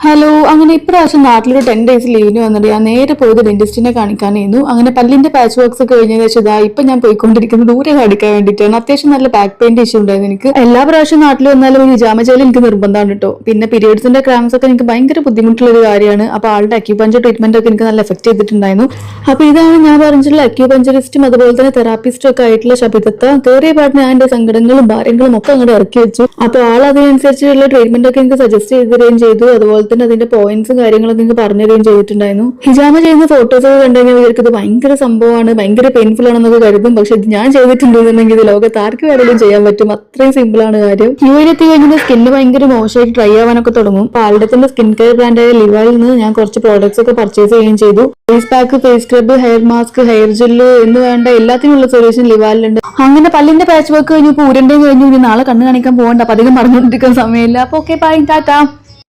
Hello, അങ്ങനെ ഇപ്രാവശ്യം നാട്ടിലൊരു 10 days ലീവിന് വന്നിട്ട് ഞാൻ നേരെ പോയത് ഡെന്റിസ്റ്റിനെ കാണിക്കാനായിരുന്നു. അങ്ങനെ പല്ലിന്റെ പാച്ച് വർക്ക്സ് ഒക്കെ കഴിഞ്ഞതിന് ശേഷം ഇപ്പൊ ഞാൻ പോയിക്കൊണ്ടിരിക്കുന്നത് ദൂരെ കാണിക്കാൻ വേണ്ടിയിട്ടാണ്. അത്യാവശ്യം നല്ല ബാക്ക് പെയിന്റ് ഇഷ്യൂ ഉണ്ടായിരുന്നു എനിക്ക്. എല്ലാ പ്രാവശ്യം നാട്ടിൽ വന്നാലും ഈ ഹിജാമ ചെയ്യൽ എനിക്ക് നിർബന്ധമാണ് കേട്ടോ. പിന്നെ പീരിയഡ്സിന്റെ ക്രാംസ് ഒക്കെ എനിക്ക് ഭയങ്കര ബുദ്ധിമുട്ടുള്ള ഒരു കാര്യമാണ്. അപ്പൊ ആളുടെ അക്യൂപഞ്ചർ ട്രീറ്റ്മെന്റ് ഒക്കെ എനിക്ക് നല്ല എഫക്ട് ചെയ്തിട്ടുണ്ടായിരുന്നു. അപ്പൊ ഇതാണ് ഞാൻ പറഞ്ഞിട്ടുള്ള അക്യൂപഞ്ചറിസ്റ്റും അതുപോലെ തന്നെ തെറാപ്പിസ്റ്റും ഒക്കെ ആയിട്ടുള്ള ശബിതത്ത. കയറിയ പാട്ടിന് ഞാൻ എന്റെ സങ്കടങ്ങളും ഭാരങ്ങളും ഒക്കെ അങ്ങോട്ട് ഇറക്കി വെച്ചു. അപ്പൊ ആൾ അതിനനുസരിച്ചുള്ള ട്രീറ്റ്മെന്റ് ഒക്കെ എനിക്ക് സജസ്റ്റ് ചെയ്ത് തരികയും ചെയ്തു. അതുപോലെ തന്നെ അതിന്റെ പോയിന്റ്സും കാര്യങ്ങളൊക്കെ നിങ്ങൾക്ക് പറഞ്ഞു തരികയും ചെയ്തിട്ടുണ്ടായിരുന്നു. ഹിജാമ ചെയ്യുന്ന ഫോട്ടോസ് ഒക്കെ കണ്ടുകഴിഞ്ഞാൽ ഇവർക്ക് ഇത് ഭയങ്കര സംഭവമാണ്, ഭയങ്കര പെയിൻഫുൾ ആണെന്നൊക്കെ കരുതും. പക്ഷെ ഇത് ഞാൻ ചെയ്തിട്ടുണ്ടെന്നുണ്ടെങ്കിൽ ഇത് ലോകത്ത് ആർക്ക് വേണമെങ്കിലും ചെയ്യാൻ പറ്റും. അത്രയും സിമ്പിൾ ആണ് കാര്യം. യുഎയിലെത്തി കഴിഞ്ഞാൽ സ്കിന്ന് ഭയങ്കര മോശമായിട്ട് ഡ്രൈ ആവാനൊക്കെ തുടങ്ങും. പാലത്തിന്റെ സ്കിൻ കെയർ ബ്രാൻഡായ ലിവായിൽ നിന്ന് ഞാൻ കുറച്ച് പ്രോഡക്ട്സ് ഒക്കെ പർച്ചേസ് ചെയ്യുകയും ചെയ്തു. Face pack, face scrub, hair mask, hair gel എന്ന് വേണ്ട എല്ലാത്തിനുള്ള സൊല്യൂഷൻ ലിവാലിലുണ്ട്. അങ്ങനെ പല്ലിന്റെ പാച്ച് വർക്ക് കഴിഞ്ഞു, പൂരന്റെ കഴിഞ്ഞു. ഇനി നാളെ കണ്ണ് കാണിക്കാൻ പോകണ്ട. അപ്പൊ അധികം പറഞ്ഞുകൊണ്ടിരിക്കാൻ സമയമില്ല. അപ്പൊ ഓക്കെ, ബൈ, ടാറ്റാ.